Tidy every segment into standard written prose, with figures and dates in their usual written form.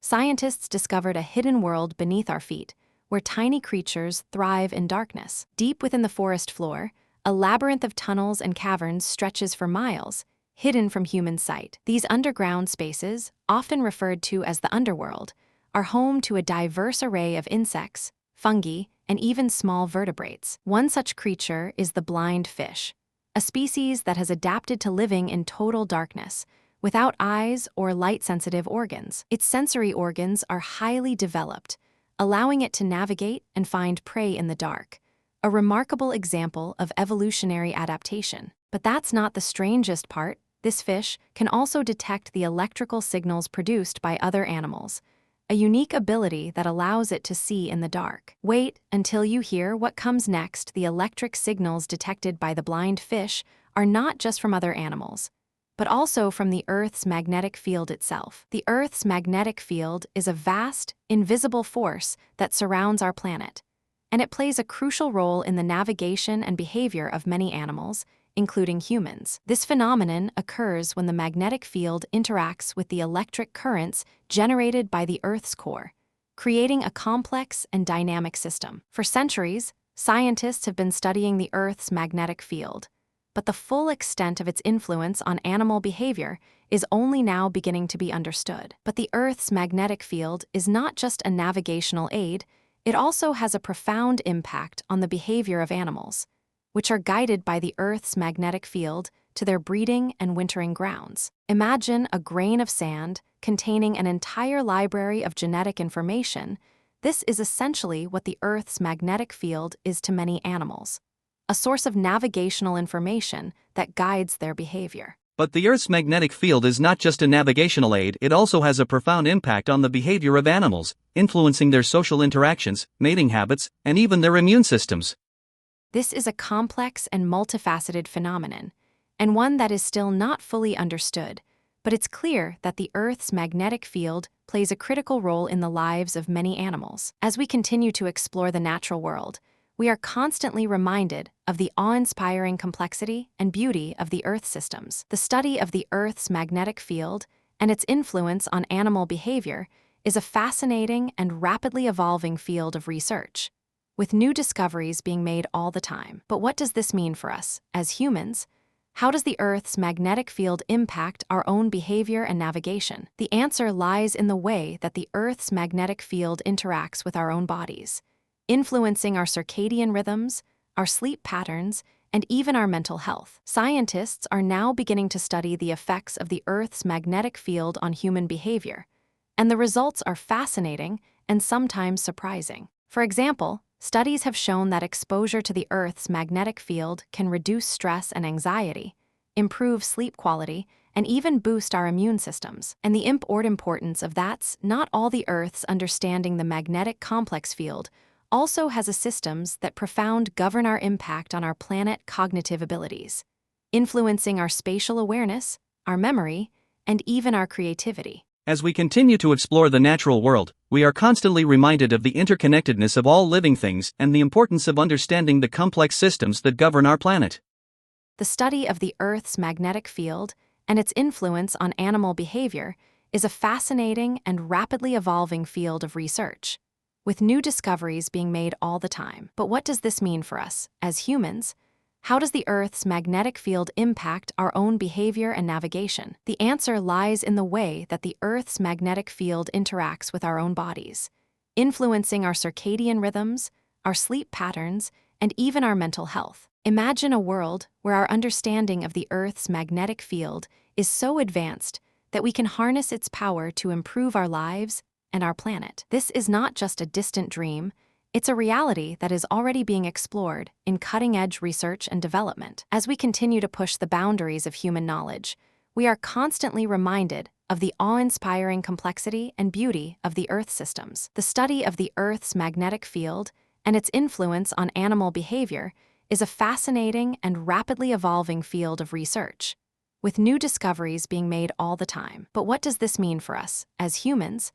scientists discovered a hidden world beneath our feet, where tiny creatures thrive in darkness. Deep within the forest floor, a labyrinth of tunnels and caverns stretches for miles, hidden from human sight. These underground spaces, often referred to as the underworld, are home to a diverse array of insects, fungi, and even small vertebrates. One such creature is the blind fish, a species that has adapted to living in total darkness, without eyes or light-sensitive organs. Its sensory organs are highly developed, allowing it to navigate and find prey in the dark, a remarkable example of evolutionary adaptation. But that's not the strangest part. This fish can also detect the electrical signals produced by other animals, a unique ability that allows it to see in the dark. Wait until you hear what comes next. The electric signals detected by the blind fish are not just from other animals, but also from the Earth's magnetic field itself. The Earth's magnetic field is a vast, invisible force that surrounds our planet, and it plays a crucial role in the navigation and behavior of many animals, including humans. This phenomenon occurs when the magnetic field interacts with the electric currents generated by the Earth's core, creating a complex and dynamic system. For centuries, scientists have been studying the Earth's magnetic field, but the full extent of its influence on animal behavior is only now beginning to be understood. But the Earth's magnetic field is not just a navigational aid, it also has a profound impact on the behavior of animals, which are guided by the Earth's magnetic field to their breeding and wintering grounds. Imagine a grain of sand containing an entire library of genetic information. This is essentially what the Earth's magnetic field is to many animals, a source of navigational information that guides their behavior. But the Earth's magnetic field is not just a navigational aid, it also has a profound impact on the behavior of animals, influencing their social interactions, mating habits, and even their immune systems. This is a complex and multifaceted phenomenon, and one that is still not fully understood, but it's clear that the Earth's magnetic field plays a critical role in the lives of many animals. As we continue to explore the natural world, we are constantly reminded of the awe-inspiring complexity and beauty of the Earth systems. The study of the Earth's magnetic field and its influence on animal behavior is a fascinating and rapidly evolving field of research, with new discoveries being made all the time. But what does this mean for us, as humans? How does the Earth's magnetic field impact our own behavior and navigation? The answer lies in the way that the Earth's magnetic field interacts with our own bodies, influencing our circadian rhythms, our sleep patterns, and even our mental health. Scientists are now beginning to study the effects of the Earth's magnetic field on human behavior, and the results are fascinating and sometimes surprising. For example, studies have shown that exposure to the Earth's magnetic field can reduce stress and anxiety, improve sleep quality, and even boost our immune systems. And the importance of that's not all. The Earth's understanding the magnetic complex field also has systems that profound govern our impact on our planet cognitive abilities, influencing our spatial awareness, our memory, and even our creativity. As we continue to explore the natural world, we are constantly reminded of the interconnectedness of all living things and the importance of understanding the complex systems that govern our planet. The study of the Earth's magnetic field and its influence on animal behavior is a fascinating and rapidly evolving field of research, with new discoveries being made all the time. But what does this mean for us, as humans? How does the Earth's magnetic field impact our own behavior and navigation? The answer lies in the way that the Earth's magnetic field interacts with our own bodies, influencing our circadian rhythms, our sleep patterns, and even our mental health. Imagine a world where our understanding of the Earth's magnetic field is so advanced that we can harness its power to improve our lives and our planet. This is not just a distant dream, it's a reality that is already being explored in cutting-edge research and development. As we continue to push the boundaries of human knowledge, we are constantly reminded of the awe-inspiring complexity and beauty of the Earth systems. The study of the Earth's magnetic field and its influence on animal behavior is a fascinating and rapidly evolving field of research, with new discoveries being made all the time. But what does this mean for us, as humans?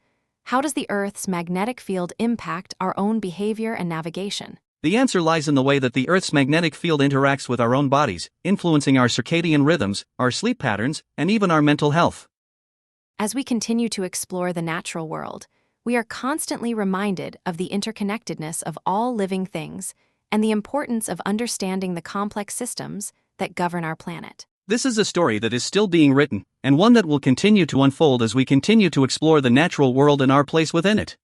How does the Earth's magnetic field impact our own behavior and navigation? The answer lies in the way that the Earth's magnetic field interacts with our own bodies, influencing our circadian rhythms, our sleep patterns, and even our mental health. As we continue to explore the natural world, we are constantly reminded of the interconnectedness of all living things and the importance of understanding the complex systems that govern our planet. This is a story that is still being written, and one that will continue to unfold as we continue to explore the natural world and our place within it.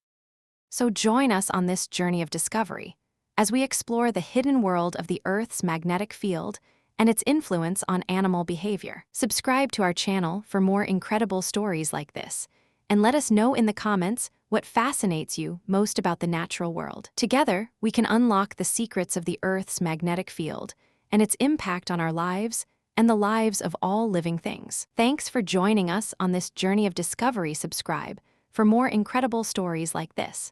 So join us on this journey of discovery as we explore the hidden world of the Earth's magnetic field and its influence on animal behavior. Subscribe to our channel for more incredible stories like this, and let us know in the comments what fascinates you most about the natural world. Together, we can unlock the secrets of the Earth's magnetic field and its impact on our lives and the lives of all living things. Thanks for joining us on this journey of discovery. Subscribe for more incredible stories like this.